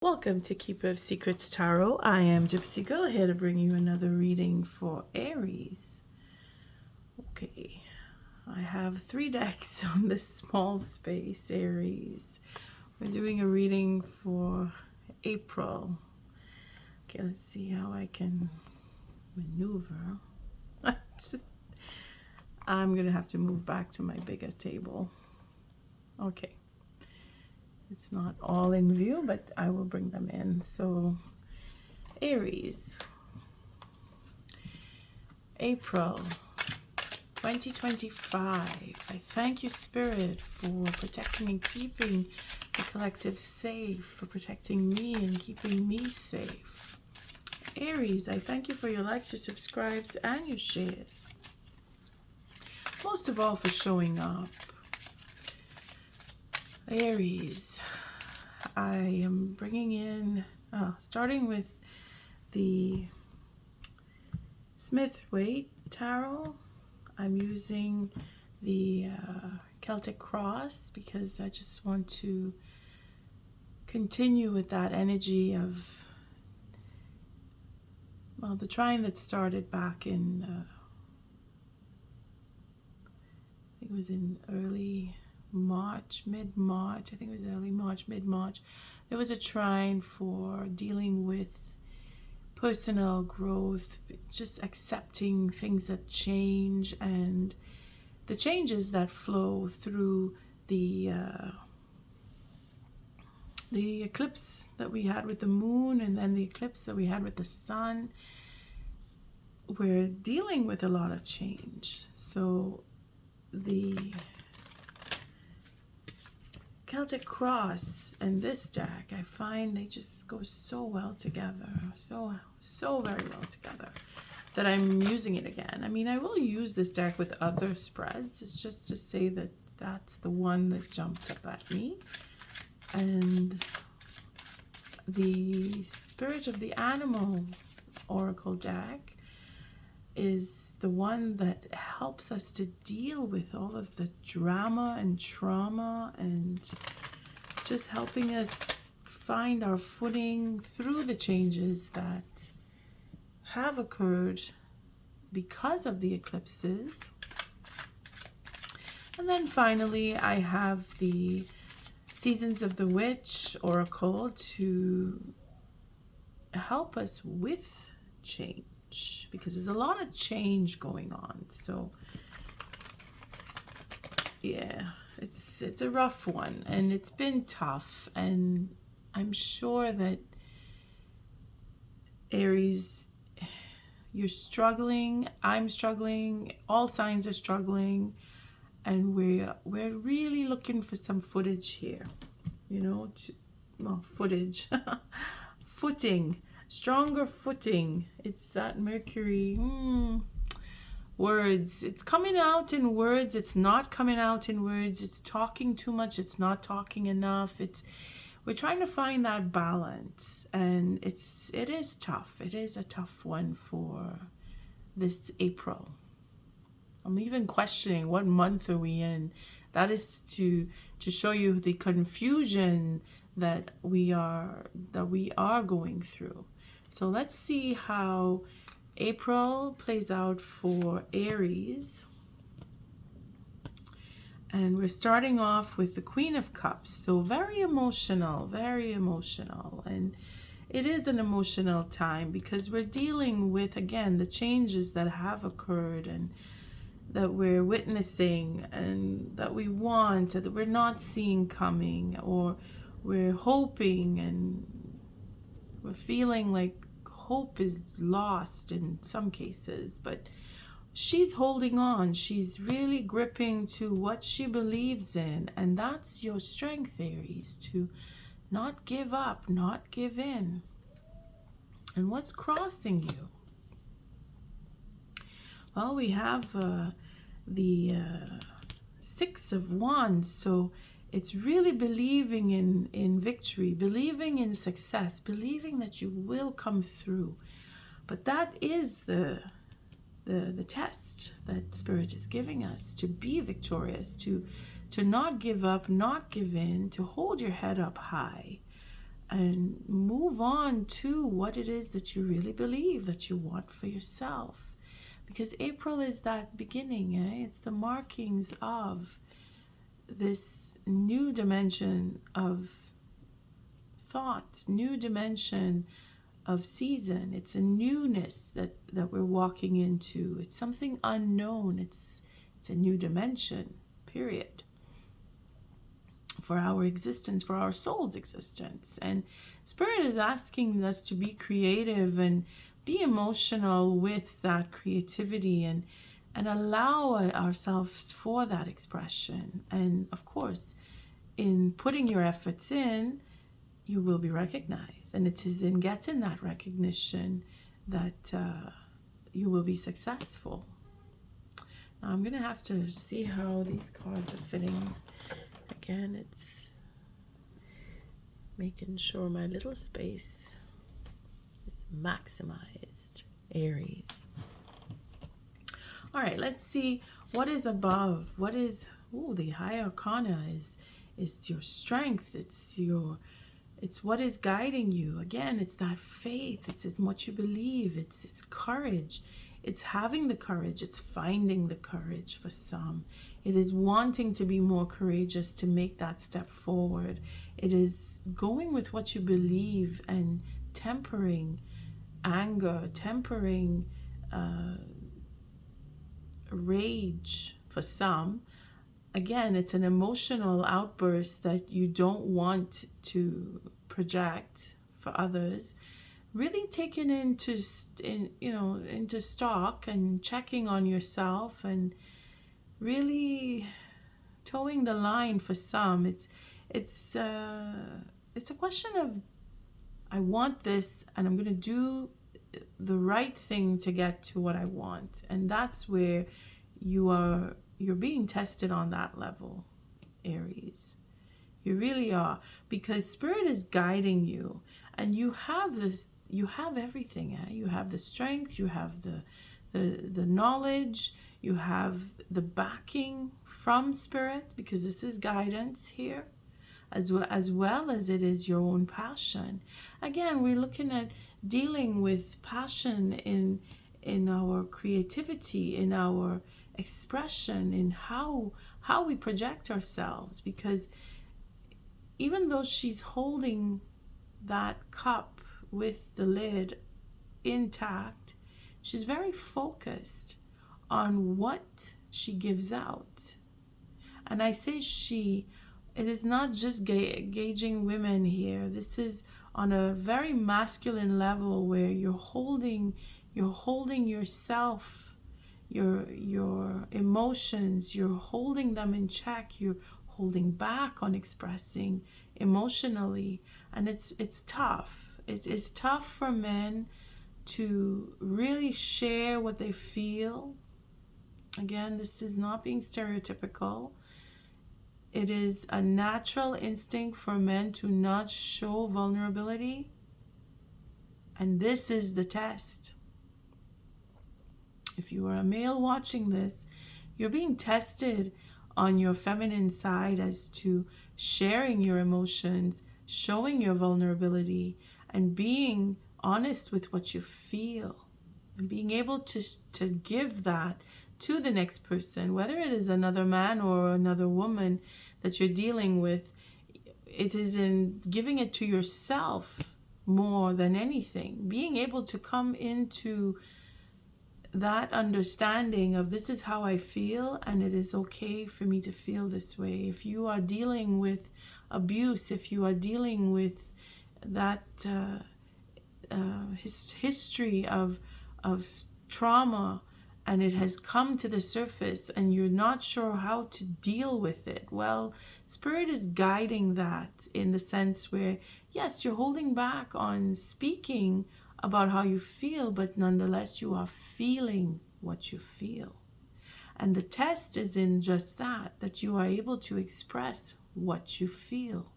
Welcome to Keeper of Secrets Tarot. I am Gypsy Girl, here to bring you another reading for Aries. Okay, I have 3 decks on this small space, Aries. We're doing a reading for April. Okay, let's see how I can maneuver. I'm going to have to move back to my bigger table. Okay. It's not all in view, but I will bring them in. So, Aries, April 2025. I thank you, Spirit, for protecting and keeping the collective safe, for protecting me and keeping me safe. Aries, I thank you for your likes, your subscribes, and your shares. Most of all, for showing up. Aries, I am bringing in, starting with the Smith-Waite tarot. I'm using the Celtic cross because I just want to continue with that energy of, well, the trine that started back in, I think it was in early March, mid-March. I think it was early March, mid-March. There was a trine for dealing with personal growth, just accepting things that change and the changes that flow through the eclipse that we had with the moon, and then the eclipse that we had with the sun. We're dealing with a lot of change. So the Celtic cross and this deck, I find they just go so well together, so very well together, that I'm using it again. I mean, I will use this deck with other spreads. It's just to say that that's the one that jumped up at me. And the Spirit of the Animal Oracle deck is the one that helps us to deal with all of the drama and trauma and just helping us find our footing through the changes that have occurred because of the eclipses. And then finally, I have the Seasons of the Witch Oracle to help us with change, because there's a lot of change going on. So yeah, it's a rough one, and it's been tough, and I'm sure that Aries, you're struggling, I'm struggling, all signs are struggling, and we're really looking for some footage here, you know, footage footing, stronger footing. It's that Mercury, words. It's coming out in words. It's not coming out in words. It's talking too much. It's not talking enough. We're trying to find that balance, and it is tough. It is a tough one for this April. I'm even questioning what month are we in. That is to show you the confusion that we are going through. So let's see how April plays out for Aries. And we're starting off with the Queen of Cups. So very emotional, very emotional. And it is an emotional time because we're dealing with, again, the changes that have occurred and that we're witnessing and that we want, that we're not seeing coming, or we're hoping and we're feeling like hope is lost in some cases. But she's holding on. She's really gripping to what she believes in, and that's your strength, Aries, to not give up, not give in. And what's crossing you? Well, we have the Six of Wands, so it's really believing in victory, believing in success, believing that you will come through. But that is the test that Spirit is giving us, to be victorious, to not give up, not give in, to hold your head up high, and move on to what it is that you really believe that you want for yourself. Because April is that beginning, It's the markings of this new dimension of thought, new dimension of season. It's a newness that we're walking into. It's something unknown. It's a new dimension, period, for our existence, for our soul's existence. And Spirit is asking us to be creative and be emotional with that creativity, and allow ourselves for that expression. And of course, in putting your efforts in, you will be recognized. And it is in getting that recognition that you will be successful. Now, I'm going to have to see how these cards are fitting. Again, it's making sure my little space is maximized. Aries. All right, let's see what is above. What is, the High Arcana is your strength. It's what is guiding you. Again, it's that faith. It's what you believe. It's courage. It's having the courage. It's finding the courage for some. It is wanting to be more courageous to make that step forward. It is going with what you believe and tempering anger, tempering rage for some. Again, it's an emotional outburst that you don't want to project for others. Really taking into stock and checking on yourself, and really towing the line for some. It's a question of, I want this, and I'm going to do the right thing to get to what I want. And that's where you're being tested on that level, Aries. You really are, because Spirit is guiding you, and you have everything. You have the strength, you have the knowledge, you have the backing from Spirit, because this is guidance here, as well as it is your own passion. Again, we're looking at dealing with passion in our creativity, in our expression, in how we project ourselves. Because even though she's holding that cup with the lid intact, she's very focused on what she gives out. And I say she, it is not just gauging women here. This is on a very masculine level, where you're holding yourself, your emotions, you're holding them in check, you're holding back on expressing emotionally. And it's tough. It's tough for men to really share what they feel. Again, this is not being stereotypical. It is a natural instinct for men to not show vulnerability. And this is the test. If you are a male watching this, you're being tested on your feminine side as to sharing your emotions, showing your vulnerability, and being honest with what you feel, and being able to give that to the next person, whether it is another man or another woman that you're dealing with. It is in giving it to yourself more than anything, being able to come into that understanding of, this is how I feel, and it is okay for me to feel this way. If you are dealing with abuse, if you are dealing with that history of trauma, and it has come to the surface and you're not sure how to deal with it, well, Spirit is guiding that, in the sense where, yes, you're holding back on speaking about how you feel, but nonetheless you are feeling what you feel. And the test is in just that you are able to express what you feel.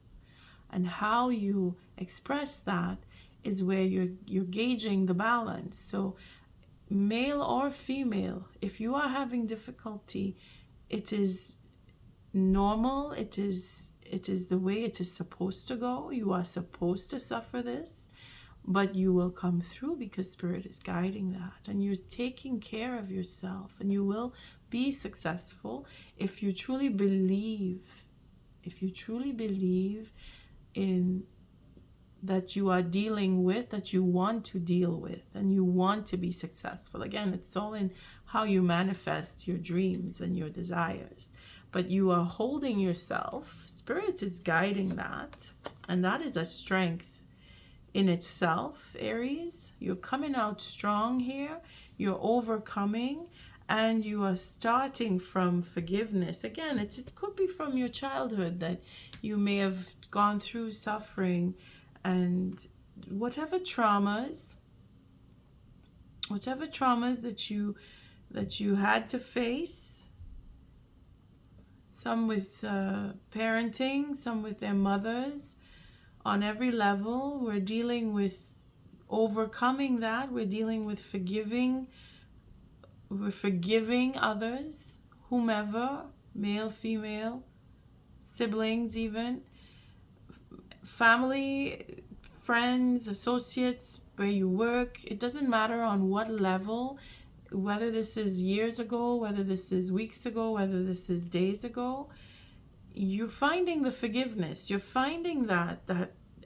And how you express that is where you're gauging the balance. So male or female, if you are having difficulty, it is normal, it is it is the way it is supposed to go. You are supposed to suffer this, but you will come through because Spirit is guiding that. And you're taking care of yourself, and you will be successful if you truly believe, in that you are dealing with, that you want to deal with, and you want to be successful. Again, it's all in how you manifest your dreams and your desires. But you are holding yourself. Spirit is guiding that. And that is a strength in itself, Aries. You're coming out strong here. You're overcoming. And you are starting from forgiveness. Again, it could be from your childhood that you may have gone through suffering, and whatever traumas that you had to face, some with parenting, some with their mothers, on every level, we're dealing with overcoming that. We're dealing with forgiving. We're forgiving others, whomever, male, female, siblings even, family, friends, associates, where you work. It doesn't matter on what level, whether this is years ago, whether this is weeks ago, whether this is days ago. You're finding the forgiveness. You're finding that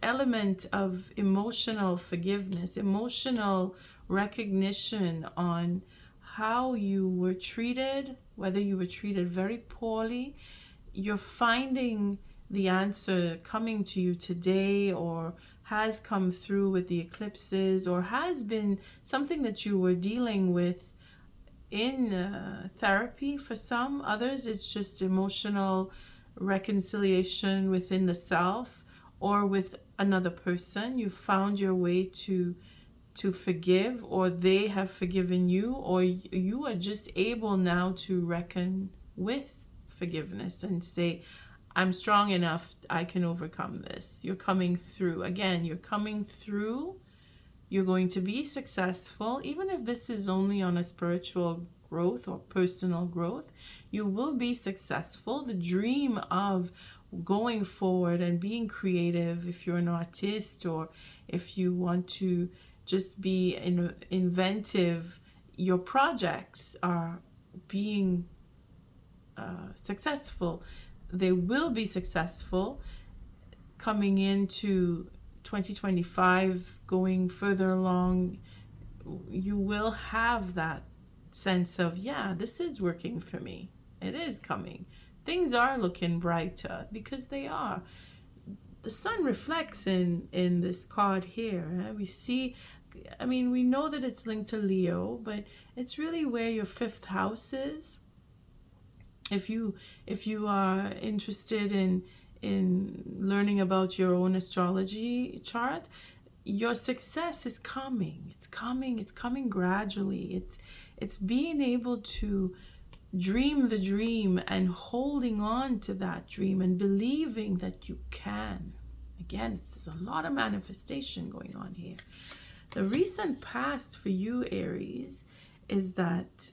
element of emotional forgiveness, emotional recognition on how you were treated, whether you were treated very poorly. You're finding the answer coming to you today, or has come through with the eclipses, or has been something that you were dealing with in therapy for some. Others, it's just emotional reconciliation within the self or with another person. You found your way to forgive, or they have forgiven you, or you are just able now to reckon with forgiveness and say, I'm strong enough, I can overcome this. You're coming through. Again, you're coming through. You're going to be successful. Even if this is only on a spiritual growth or personal growth, you will be successful. The dream of going forward and being creative, if you're an artist or if you want to just be inventive, your projects are being successful. They will be successful coming into 2025, going further along. You will have that sense of, yeah, this is working for me. It is coming. Things are looking brighter, because they are. The sun reflects in this card here. We see, I mean, we know that it's linked to Leo, but it's really where your fifth house is. If you are interested in learning about your own astrology chart, your success is coming. It's coming gradually. It's being able to dream the dream and holding on to that dream and believing that you can. Again, there's a lot of manifestation going on here. The recent past for you, Aries, is that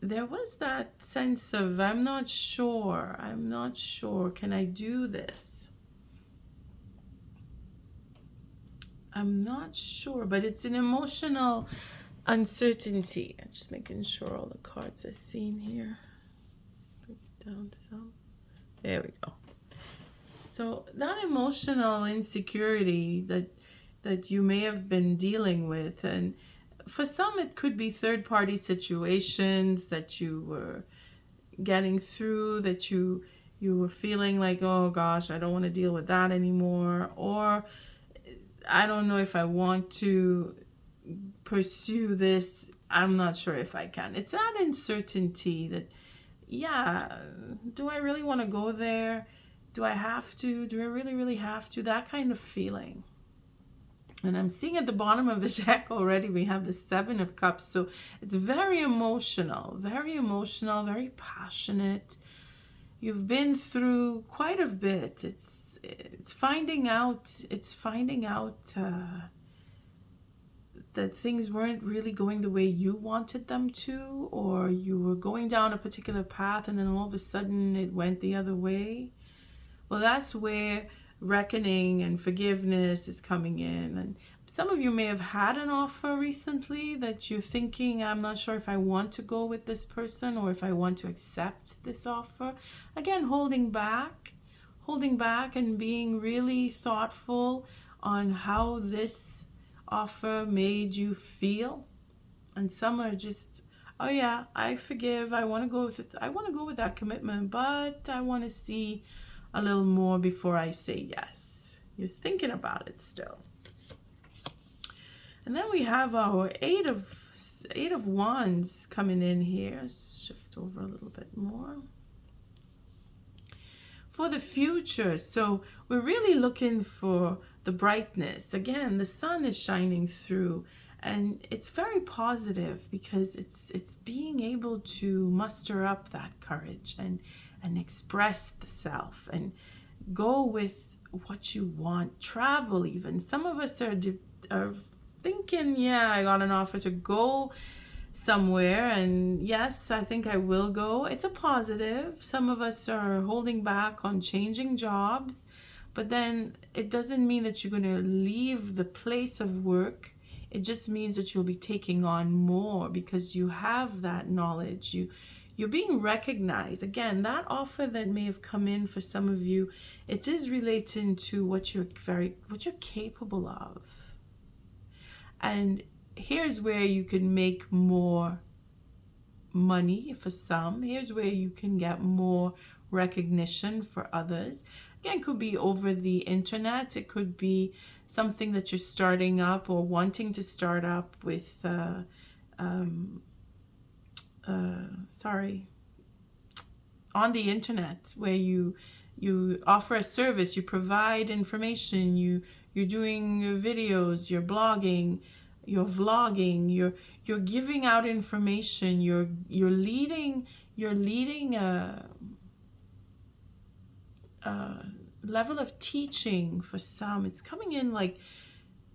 there was that sense of, I'm not sure, can I do this? I'm not sure, but it's an emotional uncertainty. I'm just making sure all the cards are seen here. Bring it down some. There we go. So that emotional insecurity that you may have been dealing with, and for some it could be third-party situations that you were getting through, that you were feeling like, oh gosh, I don't want to deal with that anymore, or I don't know if I want to pursue this, I'm not sure if I can. It's that uncertainty that, yeah, do I really want to go there? Do I have to? Do I really have to? That kind of feeling. And I'm seeing at the bottom of the deck already, we have the Seven of Cups. So it's very emotional, very passionate. You've been through quite a bit. It's finding out that things weren't really going the way you wanted them to, or you were going down a particular path and then all of a sudden it went the other way. Well, that's where reckoning and forgiveness is coming in. And some of you may have had an offer recently that you're thinking, I'm not sure if I want to go with this person or if I want to accept this offer. Again, holding back and being really thoughtful on how this offer made you feel. And some are just, oh yeah, I forgive, I want to go with it, I want to go with that commitment, but I want to see a little more before I say yes. You're thinking about it still. And then we have our eight of wands coming in here. Shift over a little bit more. For the future, so we're really looking for the brightness. Again, the sun is shining through, and it's very positive because it's being able to muster up that courage and express the self and go with what you want. Travel even. Some of us are thinking, yeah, I got an offer to go somewhere, and yes, I think I will go. It's a positive. Some of us are holding back on changing jobs, but then it doesn't mean that you're going to leave the place of work. It just means that you'll be taking on more because you have that knowledge. You're being recognized. Again, that offer that may have come in for some of you, it is relating to what you're capable of. And here's where you can make more money for some. Here's where you can get more recognition for others. Again, it could be over the internet. It could be something that you're starting up or wanting to start up with, on the internet, where you offer a service, you provide information, you're doing videos, you're blogging, you're vlogging, you're giving out information, you're leading a level of teaching for some. It's coming in like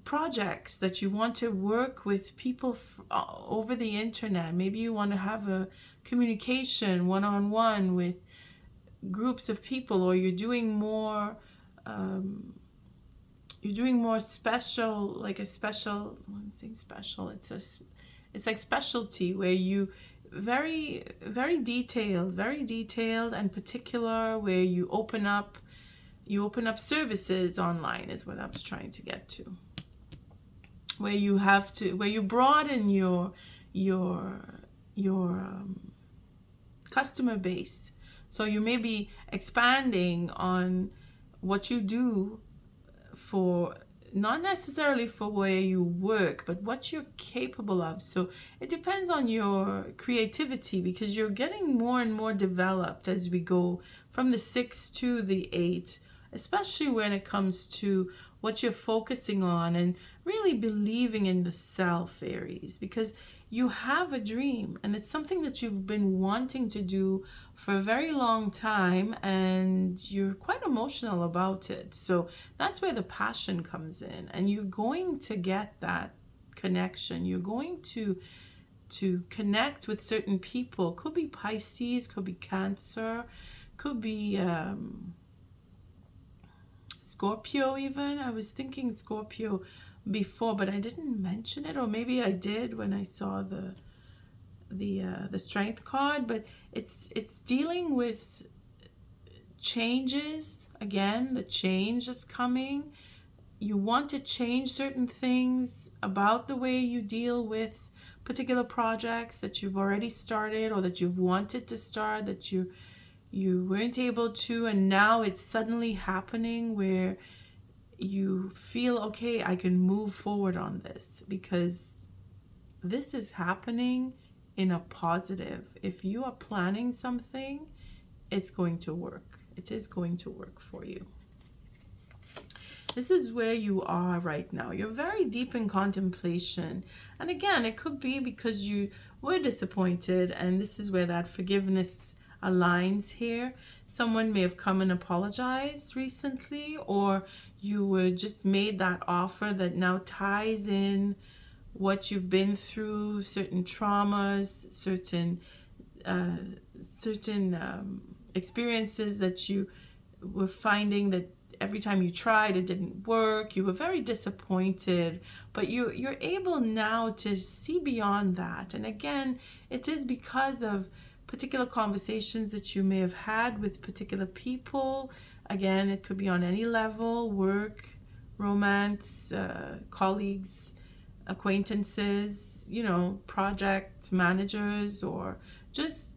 projects that you want to work with people over the internet. Maybe you want to have a communication one-on-one with groups of people, or you're doing more special, like a special, I'm saying special, it's like specialty, where you very detailed and particular, where you open up services online, is what I was trying to get to, where you broaden your customer base. So you may be expanding on what you do, for not necessarily for where you work, but what you're capable of. So it depends on your creativity, because you're getting more and more developed as we go from the 6 to the 8, especially when it comes to what you're focusing on and really believing in the self, Aries, because you have a dream and it's something that you've been wanting to do for a very long time, and you're quite emotional about it. So that's where the passion comes in, and you're going to get that connection. You're going to connect with certain people. Could be Pisces, could be Cancer, could be Scorpio even. I was thinking Scorpio before, but I didn't mention it, or maybe I did when I saw the Strength card. But it's dealing with changes. Again, the change that's coming. You want to change certain things about the way you deal with particular projects that you've already started, or that you've wanted to start, that you weren't able to, and now it's suddenly happening, where you feel, okay, I can move forward on this because this is happening in a positive. If you are planning something, it's going to work. It is going to work for you. This is where you are right now. You're very deep in contemplation. And again, it could be because you were disappointed, and this is where that forgiveness aligns here. Someone may have come and apologized recently, or you were just made that offer that now ties in what you've been through, certain traumas, certain experiences that you were finding that every time you tried, it didn't work. You were very disappointed, but you're able now to see beyond that. And again, it is because of particular conversations that you may have had with particular people. Again, it could be on any level: work, romance, colleagues, acquaintances, project managers, or just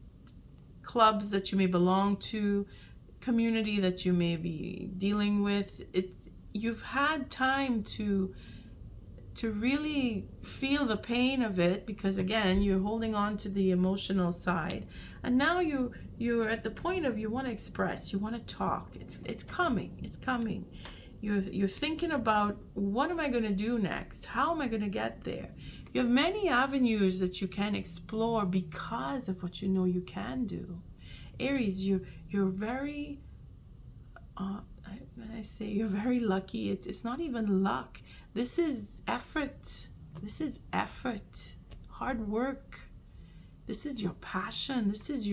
clubs that you may belong to, community that you may be dealing with. You've had time to really feel the pain of it, because again, you're holding on to the emotional side, and now you're at the point of you want to express, you want to talk. It's coming. You're thinking about, what am I going to do next? How am I going to get there? You have many avenues that you can explore because of what you know you can do. Aries, you're very when I say you're very lucky, it's not even luck. This is effort. Hard work. This is your passion. This is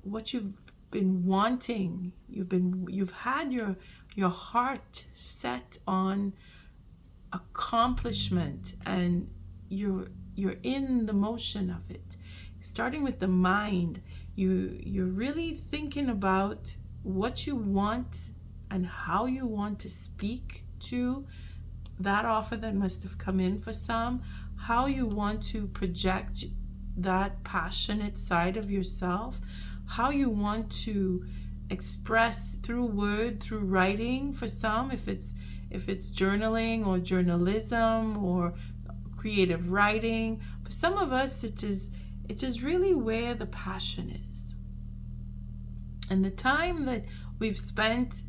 what you've been wanting. You've had your heart set on accomplishment, and you're in the motion of it. Starting with the mind, you're really thinking about what you want and how you want to speak to that offer that must have come in for some, how you want to project that passionate side of yourself, how you want to express through word, through writing for some, if it's journaling or journalism or creative writing. For some of us, it is really where the passion is. And the time that we've spent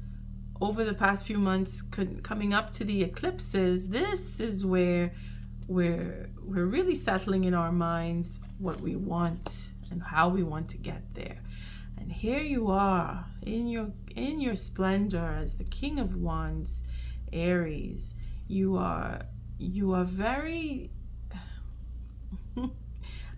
over the past few months coming up to the eclipses, this is where we're really settling in our minds what we want and how we want to get there. And here you are in your splendor as the King of Wands, Aries. You are very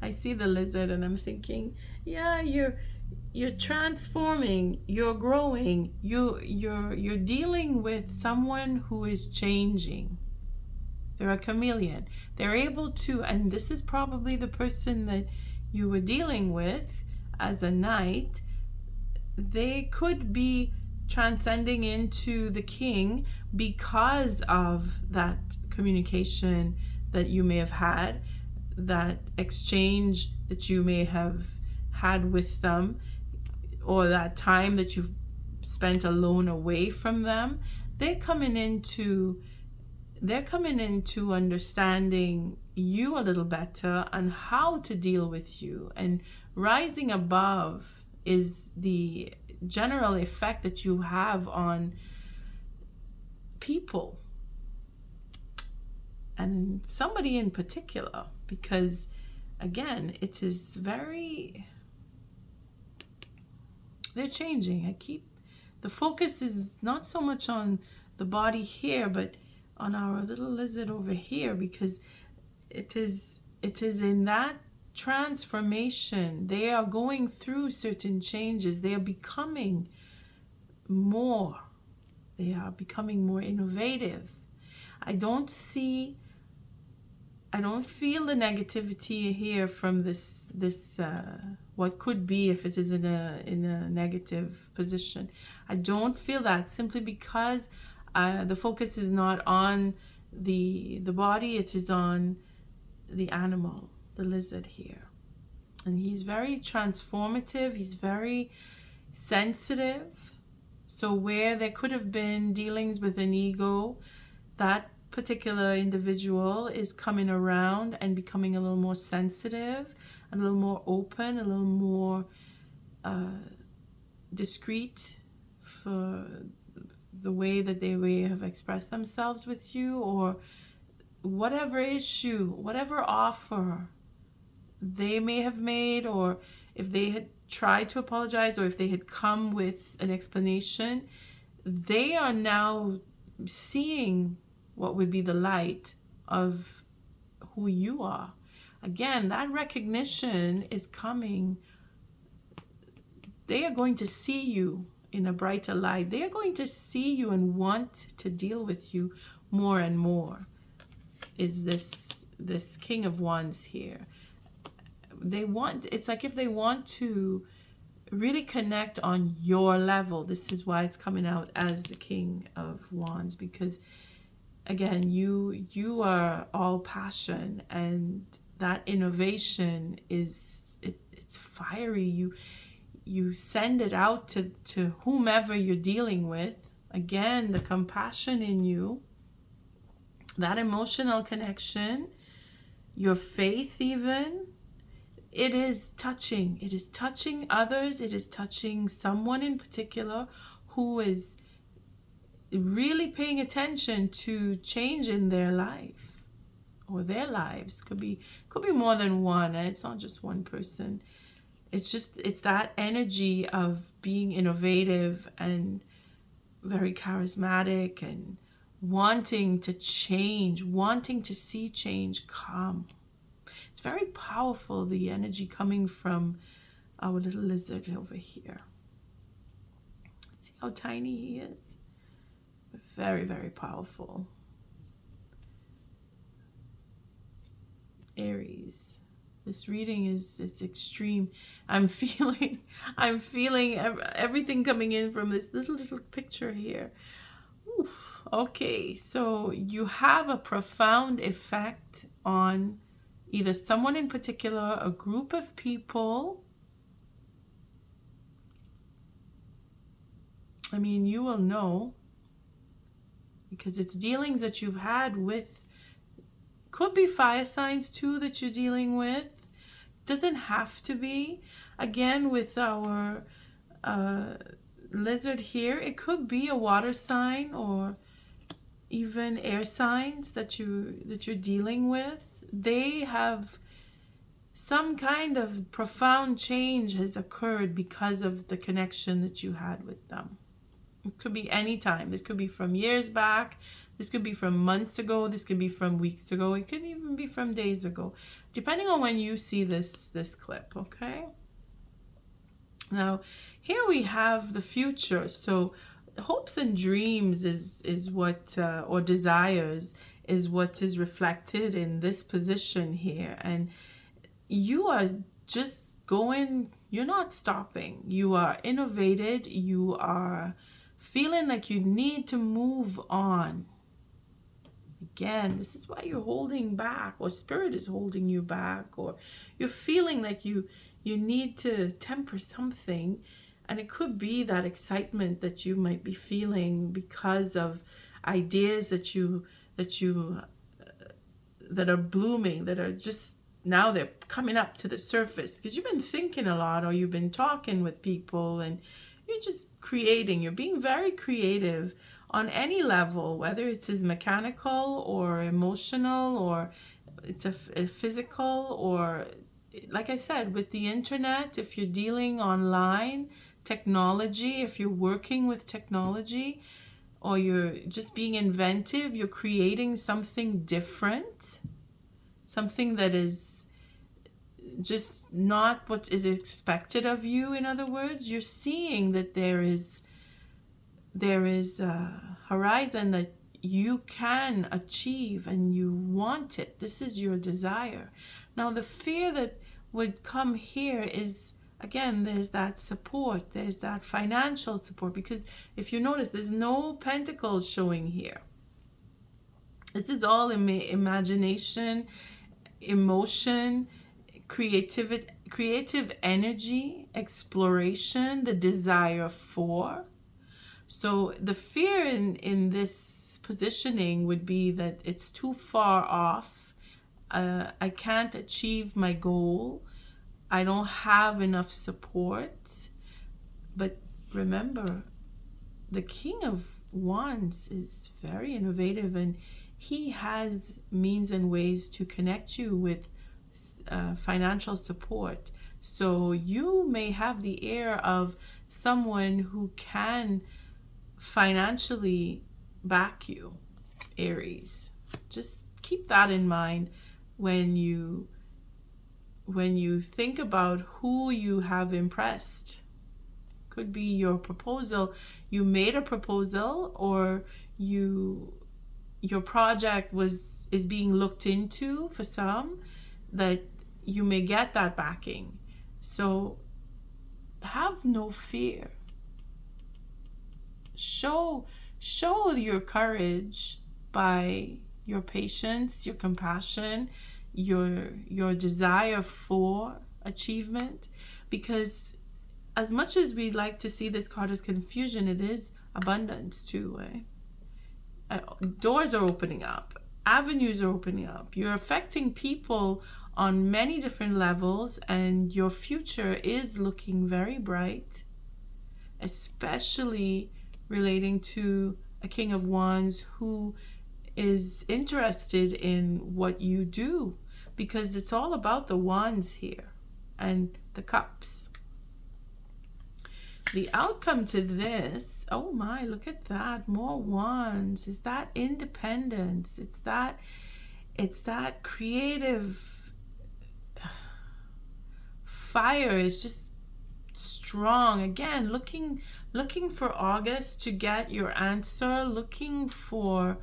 I see the lizard and I'm thinking, yeah, you're transforming, you're growing, you're dealing with someone who is changing. They're a chameleon. They're able to, and this is probably the person that you were dealing with as a knight. They could be transcending into the king because of that communication that you may have had, that exchange that you may have had with them, or that time that you've spent alone away from them. They're coming into understanding you a little better and how to deal with you. And rising above is the general effect that you have on people, and somebody in particular, because again, it is very, they're changing. The focus is not so much on the body here, but on our little lizard over here, because it is in that transformation. They are going through certain changes. They are becoming more. They are becoming more innovative. I don't feel the negativity here from this what could be, if it is in a negative position. I don't feel that, simply because the focus is not on the body, it is on the animal, the lizard here. And he's very transformative, he's very sensitive. So where there could have been dealings with an ego, that particular individual is coming around and becoming a little more sensitive, a little more open, a little more discreet for the way that they may have expressed themselves with you, or whatever issue, whatever offer they may have made, or if they had tried to apologize, or if they had come with an explanation, they are now seeing what would be the light of who you are. Again, that recognition is coming. They are going to see you in a brighter light. They are going to see you and want to deal with you more and more. Is this King of Wands here. It's like if they want to really connect on your level. This is why it's coming out as the King of Wands, because again, you are all passion, and that innovation it's fiery. You send it out to whomever you're dealing with. Again, the compassion in you, that emotional connection, your faith even, it is touching. It is touching others. It is touching someone in particular who is really paying attention to change in their life or their lives. Could be more than one. It's not just one person. It's that energy of being innovative and very charismatic and wanting to change, wanting to see change come. It's very powerful, the energy coming from our little lizard over here. See how tiny he is? Very, very powerful. Aries. This reading is extreme. I'm feeling everything coming in from this little picture here. Oof. Okay, so you have a profound effect on either someone in particular, a group of people. I mean, you will know, because it's dealings that you've had with, could be fire signs too that you're dealing with. Doesn't have to be. Again, with our lizard here, it could be a water sign or even air signs that you're dealing with. They have some kind of profound change has occurred because of the connection that you had with them. It could be any time. This could be from years back. This could be from months ago. This could be from weeks ago. It could even be from days ago, depending on when you see this clip, okay? Now, here we have the future. So hopes and dreams is what, or desires, is what is reflected in this position here. And you are just going, you're not stopping. You are innovated. You are feeling like you need to move on. Again, this is why you're holding back, or spirit is holding you back, or you're feeling like you need to temper something. And it could be that excitement that you might be feeling because of ideas that are blooming, that are just now they're coming up to the surface because you've been thinking a lot, or you've been talking with people, and you're just creating. You're being very creative on any level, whether it's mechanical or emotional, or it's a physical, or like I said, with the internet, if you're dealing online, technology, if you're working with technology, or you're just being inventive, you're creating something different, something that is just not what is expected of you. In other words, you're seeing that there is a horizon that you can achieve, and you want it. This is your desire. Now, the fear that would come here is, again, there's that support, there's that financial support, because if you notice, there's no pentacles showing here. This is all imagination, emotion, creative energy, exploration, the desire for. So the fear in this positioning would be that it's too far off. I can't achieve my goal. I don't have enough support. But remember, the King of Wands is very innovative, and he has means and ways to connect you with financial support. So you may have the air of someone who can financially back you, Aries. Just keep that in mind when you think about who you have impressed. Could be your proposal. You made a proposal, or your project is being looked into for some, that you may get that backing. So have no fear. Show your courage by your patience, your compassion, your desire for achievement, because as much as we like to see this card as confusion, it is abundance too. Doors are opening up, avenues are opening up. You're affecting people on many different levels, and your future is looking very bright, especially relating to a King of Wands who is interested in what you do, because it's all about the wands here and the cups. The outcome to this, oh my, look at that, more wands, is that independence. It's that creative fire is just strong. Again, looking for August to get your answer, looking for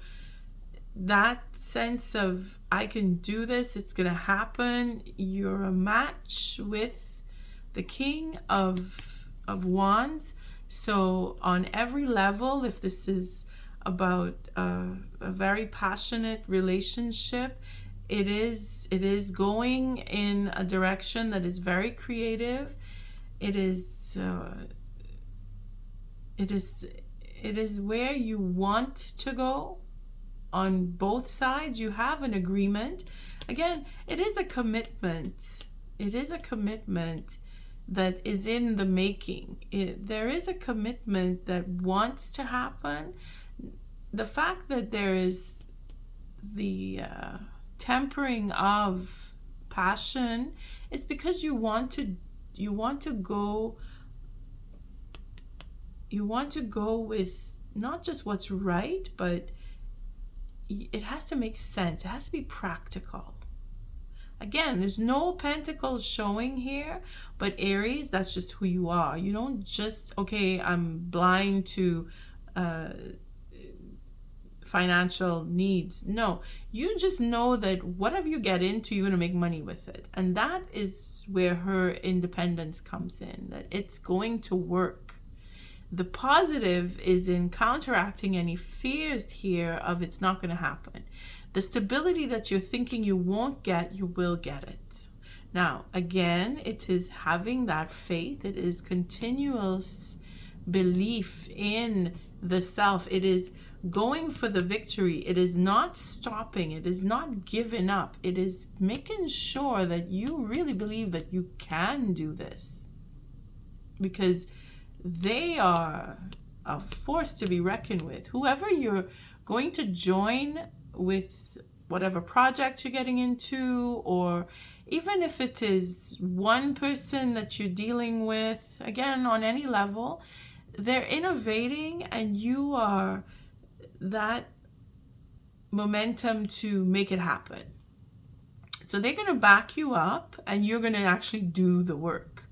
that sense of, I can do this, it's gonna happen. You're a match with the King of Wands. So on every level, if this is about a very passionate relationship, it is going in a direction that is very creative. It is where you want to go. On both sides, you have an agreement. Again, it is a commitment. It is a commitment that is in the making. There is a commitment that wants to happen. The fact that there is the tempering of passion is because you want to go with not just what's right, but it has to make sense. It has to be practical. Again, there's no pentacles showing here, but Aries, that's just who you are. You don't just, okay, I'm blind to financial needs. No, you just know that whatever you get into, you're going to make money with it. And that is where her independence comes in, that it's going to work. The positive is in counteracting any fears here of it's not going to happen. The stability that you're thinking you won't get, you will get it. Now, again, it is having that faith. It is continuous belief in the self. It is going for the victory. It is not stopping. It is not giving up. It is making sure that you really believe that you can do this, because they are a force to be reckoned with. Whoever you're going to join with, whatever project you're getting into, or even if it is one person that you're dealing with, again, on any level, they're innovating, and you are that momentum to make it happen. So they're going to back you up, and you're going to actually do the work.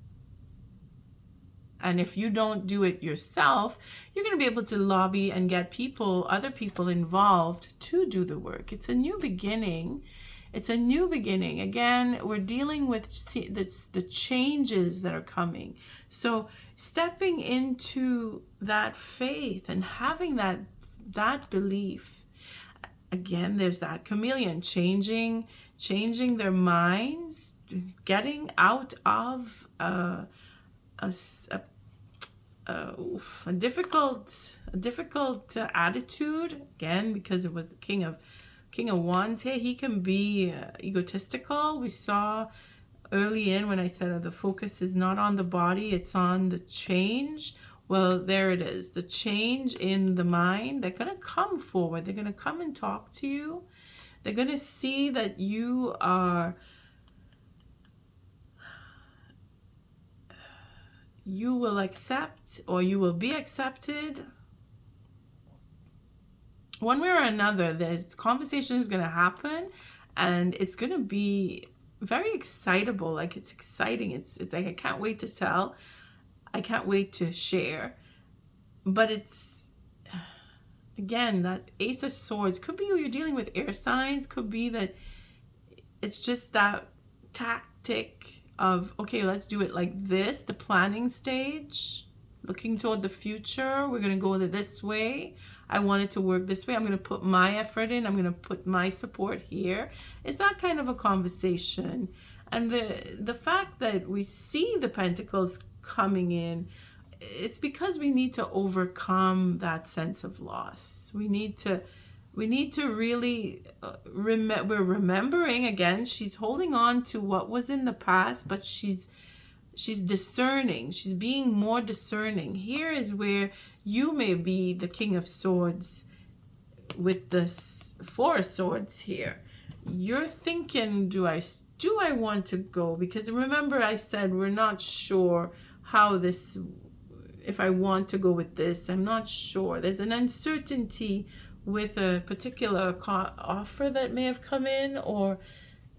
And if you don't do it yourself, you're going to be able to lobby and get other people involved to do the work. It's a new beginning. It's a new beginning. Again, we're dealing with the changes that are coming. So stepping into that faith and having that belief. Again, there's that chameleon changing their minds, getting out of a difficult attitude, again, because it was the King of Wands here. He can be egotistical. We saw early in when I said the focus is not on the body, it's on the change. Well, there it is, the change in the mind. They're going to come forward. They're going to come and talk to you. They're going to see that you will accept, or you will be accepted. One way or another, this conversation is going to happen, and it's going to be very excitable. Like, it's exciting. It's like, I can't wait to tell. I can't wait to share. But it's, again, that Ace of Swords could be you're dealing with air signs, could be that it's just that tactic of, okay, let's do it like this, the planning stage, looking toward the future. We're going to go this way. I want it to work this way. I'm going to put my effort in. I'm going to put my support here. It's that kind of a conversation. And the fact that we see the Pentacles coming in, it's because we need to overcome that sense of loss. We need to really we're remembering, again, she's holding on to what was in the past, but she's discerning. She's being more discerning. Here is where you may be the King of Swords with this Four of Swords here. You're thinking, do I want to go? Because remember I said we're not sure how this, if I want to go with this, I'm not sure. There's an uncertainty with a particular offer that may have come in, or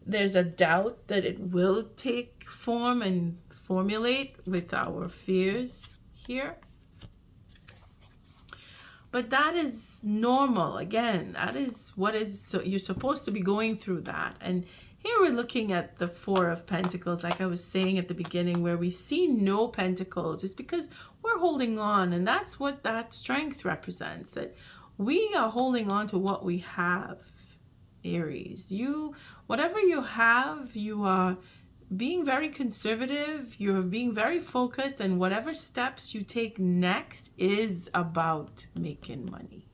there's a doubt that it will take form and formulate with our fears here. But that is normal. Again, that is what is, so you're supposed to be going through that. And here we're looking at the Four of Pentacles, like I was saying at the beginning, where we see no pentacles. It's because we're holding on, and that's what that strength represents, that we are holding on to what we have, Aries. Whatever you have, you are being very conservative, you're being very focused, and whatever steps you take next is about making money.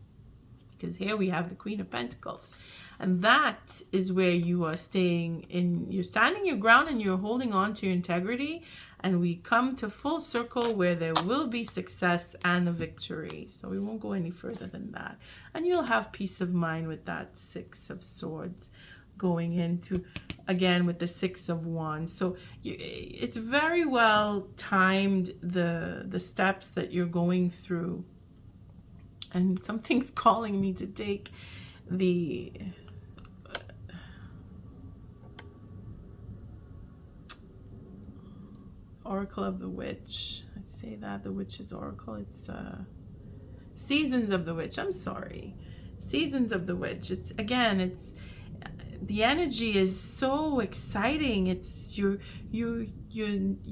Because here we have the Queen of Pentacles. And that is where you are you're standing your ground and you're holding on to your integrity. And we come to full circle where there will be success and a victory. So we won't go any further than that. And you'll have peace of mind with that Six of Swords going into, again, with the Six of Wands. So it's very well timed, the steps that you're going through. And something's calling me to take the Oracle of the Witch. I say that, the Witch's Oracle. It's Seasons of the Witch. I'm sorry. Seasons of the Witch. It's, again, it's, the energy is so exciting. It's you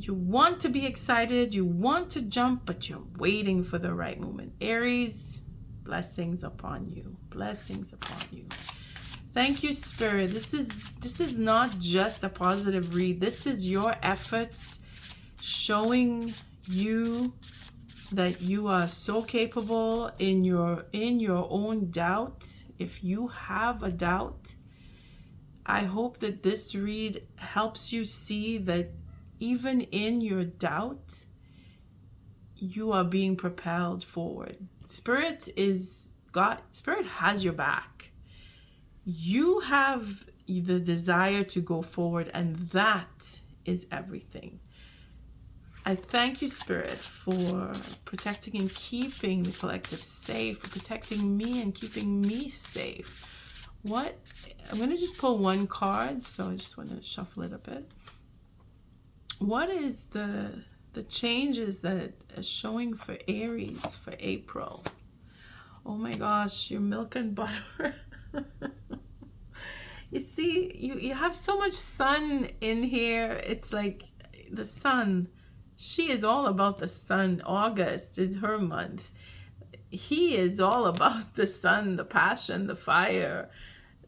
want to be excited, you want to jump, but you're waiting for the right moment. Aries, blessings upon you. Blessings upon you. Thank you, Spirit. This is not just a positive read. This is your efforts showing you that you are so capable in your own doubt. If you have a doubt, I hope that this read helps you see that even in your doubt, you are being propelled forward. Spirit has your back. You have the desire to go forward, and that is everything. I thank you, Spirit, for protecting and keeping the collective safe, for protecting me and keeping me safe. I'm going to just pull one card, so I just want to shuffle it a bit. What is the changes that are showing for Aries for April? Oh my gosh, your milk and butter. You see, you have so much sun in here. It's like the sun. She is all about the sun. August is her month. He is all about the sun, the passion, the fire,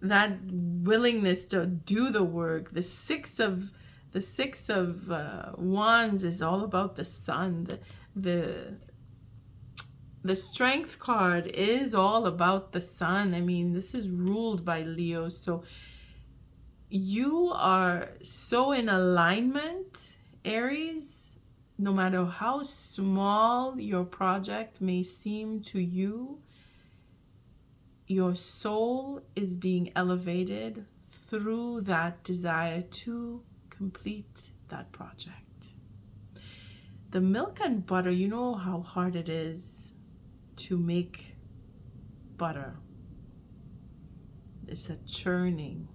that willingness to do the work. The six of Wands is all about the sun. The Strength card is all about the sun. I mean, this is ruled by Leo. So you are so in alignment, Aries. No matter how small your project may seem to you, your soul is being elevated through that desire to complete that project. The milk and butter, you know how hard it is to make butter. It's a churning.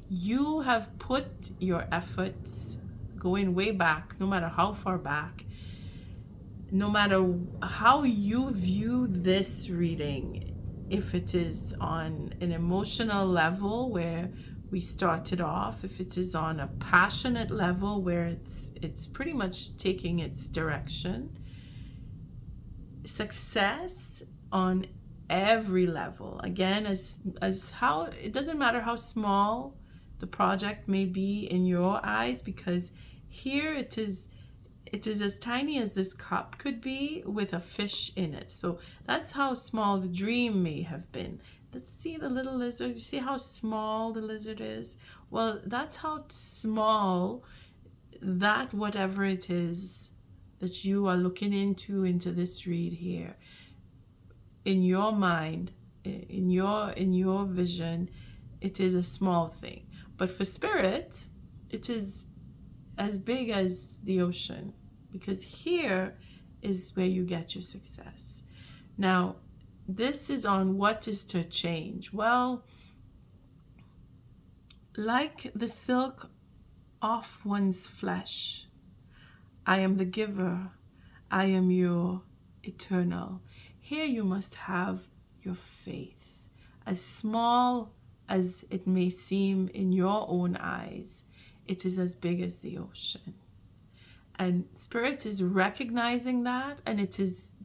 You have put your efforts going way back, no matter how far back, no matter how you view this reading, if it is on an emotional level where we started off, if it is on a passionate level where it's pretty much taking its direction, success on every level. Again, as how it doesn't matter how small the project may be in your eyes, because here it is as tiny as this cup could be with a fish in it. So that's how small the dream may have been. Let's see the little lizard. You see how small the lizard is? Well, that's how small that whatever it is that you are looking into this read here, in your mind, in your vision, it is a small thing. But for Spirit, it is as big as the ocean, because here is where you get your success. Now, this is on what is to change. Well, like the silk off one's flesh, I am the giver, I am your eternal. Here you must have your faith. As small as it may seem in your own eyes, it is as big as the ocean. And Spirit is recognizing that, and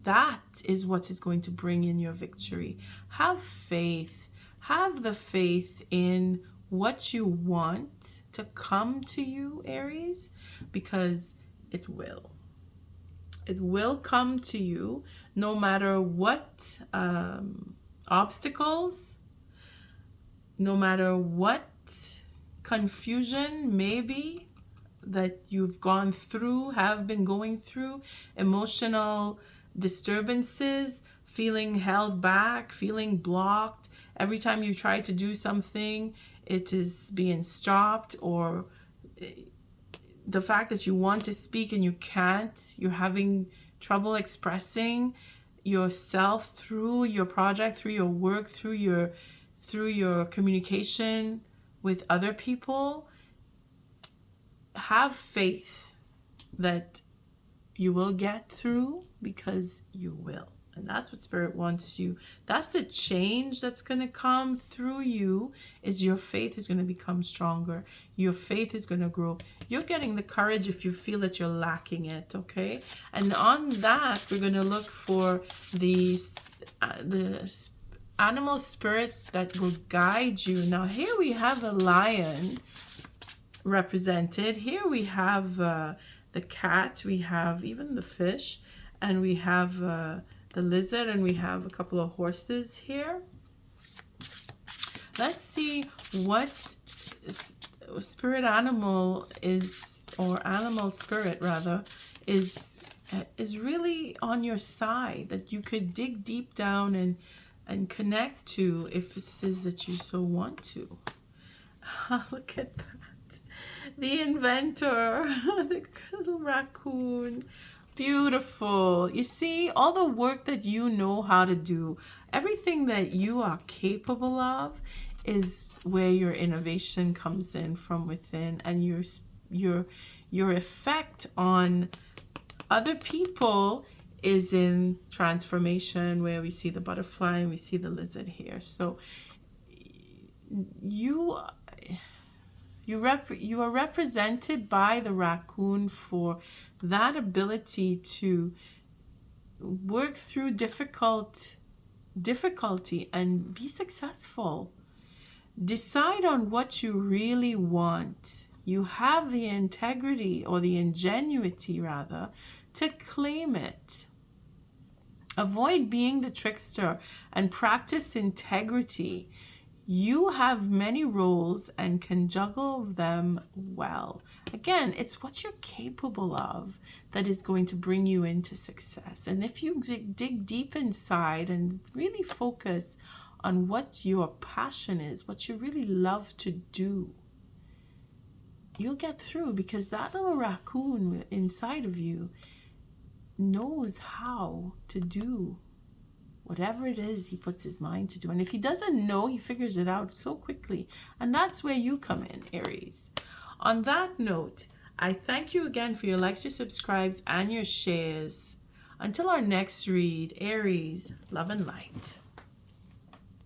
that is what is going to bring in your victory. Have faith. Have the faith in what you want to come to you, Aries, because it will. It will come to you no matter what obstacles, no matter what confusion maybe that you've gone through, have been going through, emotional disturbances, feeling held back, feeling blocked. Every time you try to do something, it is being stopped, or the fact that you want to speak and you can't, you're having trouble expressing yourself through your project, through your work, through your communication with other people. Have faith that you will get through, because you will. And that's what Spirit wants you. That's the change that's going to come through you, is your faith is going to become stronger. Your faith is going to grow. You're getting the courage if you feel that you're lacking it, okay? And on that, we're going to look for the animal spirit that will guide you. Now, here we have a lion represented. Here we have the cat, we have even the fish, and we have the lizard, and we have a couple of horses here. Let's see what spirit animal is, or animal spirit rather, is really on your side, that you could dig deep down and connect to if it is that you so want to. Look at that. The inventor, the little raccoon. Beautiful. You see, all the work that you know how to do, everything that you are capable of, is where your innovation comes in from within, and your effect on other people is in transformation, where we see the butterfly and we see the lizard here. So you are represented by the raccoon for that ability to work through difficulty and be successful. Decide on what you really want. You have the integrity, or the ingenuity rather, to claim it. Avoid being the trickster and practice integrity. You have many roles and can juggle them well. Again, it's what you're capable of that is going to bring you into success. And if you dig deep inside and really focus on what your passion is, what you really love to do, you'll get through, because that little raccoon inside of you knows how to do whatever it is he puts his mind to do. And if he doesn't know, he figures it out so quickly. And that's where you come in, Aries. On that note, I thank you again for your likes, your subscribes, and your shares. Until our next read, Aries, love and light.